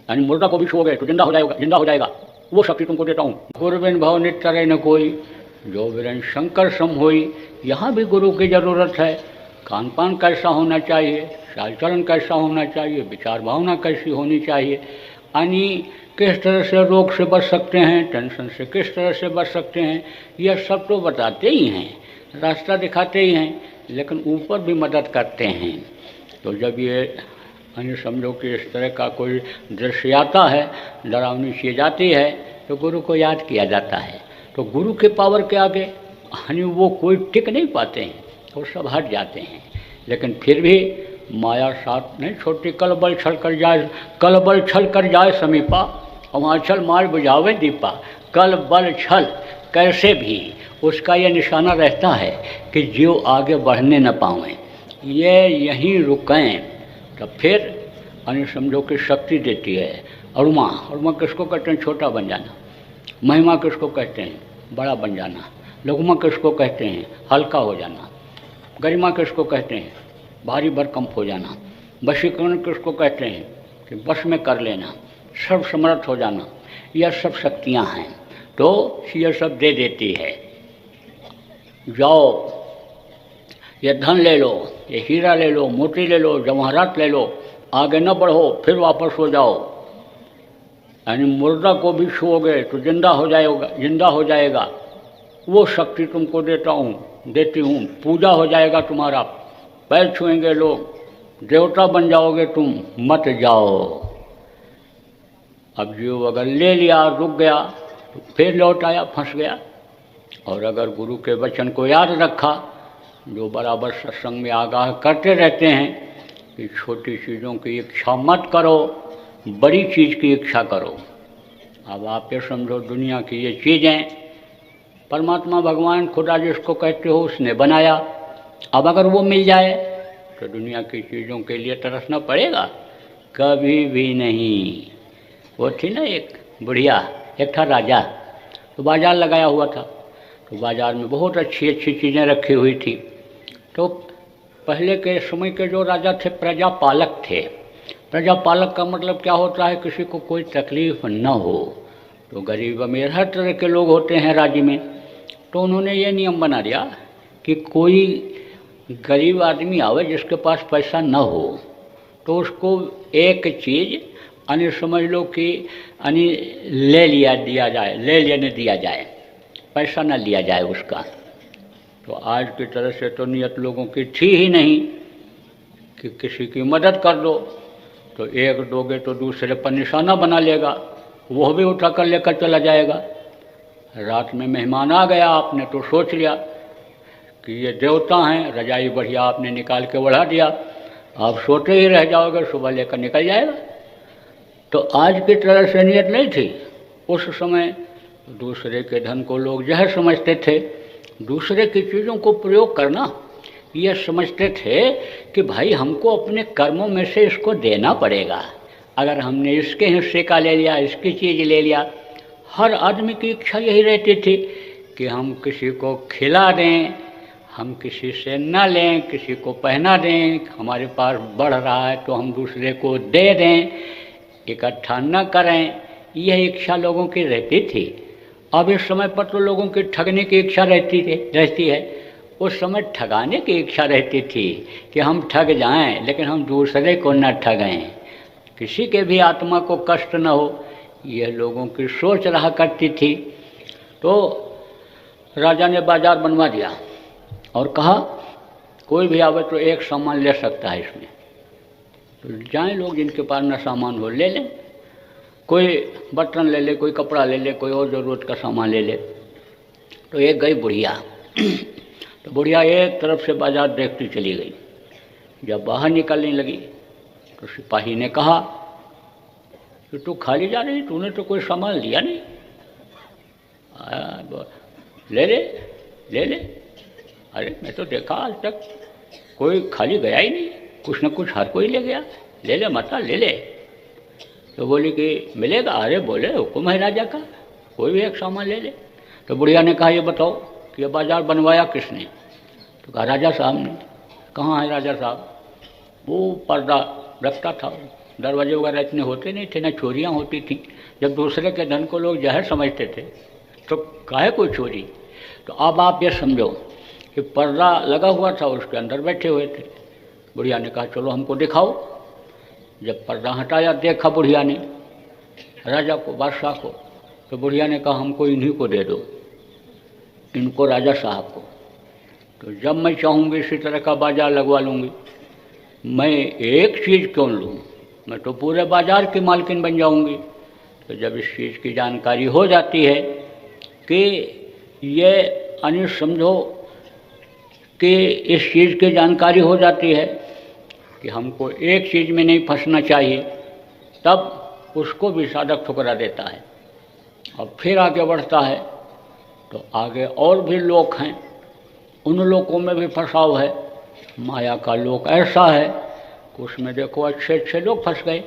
यानी मुर्दा को भी छुओगे तो जिंदा हो जाएगा, वो शक्ति तुमको देता हूँ। गुरुबिन भव नित्य न कोई, जो वीरेन शंकर सम होई। यहाँ भी गुरु की ज़रूरत है। खान पान कैसा होना चाहिए, चाल चलन कैसा होना चाहिए, विचार भावना कैसी होनी चाहिए, यानी किस तरह से रोग से बच सकते हैं, टेंशन से किस तरह से बच सकते हैं, यह सब तो बताते ही हैं, रास्ता दिखाते ही हैं, लेकिन ऊपर भी मदद करते हैं। तो जब ये यानी समझो कि इस तरह का कोई दृश्य आता है, डरावनी चीज़ आती है, तो गुरु को याद किया जाता है। तो गुरु के पावर के आगे यानी वो कोई टिक नहीं पाते हैं, वो सब हट जाते हैं। लेकिन फिर भी माया साथ नहीं छोटी, कल बल छल कर जाए समीपा, अमाचल मार बुझावे दीपा। कल बल छल कैसे भी उसका ये निशाना रहता है कि जीव आगे बढ़ने न पावें, ये यहीं रुकें, तो फिर यानी समझो कि शक्ति देती है। अरुमा किसको कहते हैं? छोटा बन जाना। महिमा किसको कहते हैं? बड़ा बन जाना। लघुमा किसको कहते हैं? हल्का हो जाना। गरिमा किसको कहते हैं? भारी भरकम हो जाना। वशीकरण किसको कहते हैं? कि बस में कर लेना, सर्व समर्थ हो जाना। यह सब शक्तियाँ हैं, तो यह सब दे देती है। जाओ, ये धन ले लो, ये हीरा ले लो, मोती ले लो, जवाहरात ले लो, आगे न बढ़ो, फिर वापस हो जाओ। यानी मुर्दा को भी छुओगे तो जिंदा हो जाएगा, वो शक्ति तुमको देती हूँ। पूजा हो जाएगा तुम्हारा, पैर छुएंगे लोग, देवता बन जाओगे तुम, मत जाओ। अब जो अगर ले लिया, रुक गया, तो फिर लौट आया, फंस गया। और अगर गुरु के वचन को याद रखा, जो बराबर सत्संग में आगाह करते रहते हैं कि छोटी चीज़ों की इच्छा मत करो, बड़ी चीज़ की इच्छा करो। अब आप ये समझो, दुनिया की ये चीज़ें परमात्मा भगवान खुदा जिसको कहते हो उसने बनाया। अब अगर वो मिल जाए तो दुनिया की चीज़ों के लिए तरसना पड़ेगा? कभी भी नहीं। वो थी ना एक बुढ़िया, एक था राजा, तो बाज़ार लगाया हुआ था, तो बाज़ार में बहुत अच्छी अच्छी चीज़ें रखी हुई थी। तो पहले के समय के जो राजा थे प्रजापालक थे। प्रजापालक का मतलब क्या होता है? किसी को कोई तकलीफ न हो। तो गरीब अमीर हर तरह के लोग होते हैं राज्य में। तो उन्होंने ये नियम बना दिया कि कोई गरीब आदमी आवे जिसके पास पैसा न हो, तो उसको एक चीज़ यानी समझ लो कि यानी ले लेने दिया जाए, पैसा न लिया जाए उसका। तो आज की तरह से तो नियत लोगों की थी ही नहीं कि किसी की मदद कर दो, तो एक दोगे तो दूसरे पर निशाना बना लेगा, वह भी उठा कर लेकर चला जाएगा। रात में मेहमान आ गया, आपने तो सोच लिया कि ये देवता हैं, रजाई बढ़िया आपने निकाल के बढ़ा दिया, आप सोते ही रह जाओगे, सुबह लेकर निकल जाएगा। तो आज की तरह से नियत नहीं थी। उस समय दूसरे के धन को लोग जहर समझते थे। दूसरे की चीज़ों को प्रयोग करना यह समझते थे कि भाई हमको अपने कर्मों में से इसको देना पड़ेगा। अगर हमने इसके हिस्से का ले लिया, इसकी चीज़ ले लिया, हर आदमी की इच्छा यही रहती थी कि हम किसी को खिला दें, हम किसी से न लें, किसी को पहना दें, हमारे पास बढ़ रहा है तो हम दूसरे को दे दें, इकट्ठा न करें। यह इच्छा लोगों की रहती थी। अब इस समय पर तो लोगों की ठगने की इच्छा रहती है। उस समय ठगाने की इच्छा रहती थी कि हम ठग जाएं, लेकिन हम दूसरे को न ठगें, किसी के भी आत्मा को कष्ट न हो, यह लोगों की सोच रहा करती थी। तो राजा ने बाजार बनवा दिया और कहा कोई भी आवे तो एक सामान ले सकता है इसमें। तो जाएं लोग जिनके पास न सामान हो ले लें, कोई बर्तन ले ले, कोई कपड़ा ले ले, कोई और ज़रूरत का सामान ले ले। तो एक गई बुढ़िया। तो बुढ़िया एक तरफ से बाजार देखती चली गई। जब बाहर निकलने लगी तो सिपाही ने कहा कि तू खाली जा रही, तूने तो कोई सामान लिया नहीं। ले ले। अरे मैं तो देखा आज तक कोई खाली गया ही नहीं, कुछ न कुछ हर कोई ले गया। ले ले माता ले ले। तो बोली कि मिलेगा? अरे बोले हुक्म है राजा का, कोई भी एक सामान ले ले। तो बुढ़िया ने कहा ये बताओ कि ये बाजार बनवाया किसने? तो कहा राजा साहब ने। कहाँ है राजा साहब? वो पर्दा रखता था, दरवाजे वगैरह इतने होते नहीं थे, ना चोरियाँ होती थी। जब दूसरे के धन को लोग जहर समझते थे तो काहे कोई चोरी। तो अब आप ये समझो कि पर्दा लगा हुआ था, उसके अंदर बैठे हुए थे। बुढ़िया ने कहा चलो हमको दिखाओ। जब पर्दा हटाया, देखा बुढ़िया ने राजा को, बादशाह को, तो बुढ़िया ने कहा हमको इन्हीं को दे दो, इनको राजा साहब को। तो जब मैं चाहूँगी इसी तरह का बाजार लगवा लूँगी। मैं एक चीज़ क्यों लूँ, मैं तो पूरे बाजार की मालकिन बन जाऊँगी। तो जब इस चीज़ की जानकारी हो जाती है कि ये यानी समझो कि इस चीज़ की जानकारी हो जाती है कि हमको एक चीज़ में नहीं फंसना चाहिए, तब उसको भी साधक ठुकरा देता है और फिर आगे बढ़ता है। तो आगे और भी लोक हैं, उन लोकों में भी फंसाव है। माया का लोक ऐसा है कि उसमें देखो अच्छे अच्छे लोग फंस गए।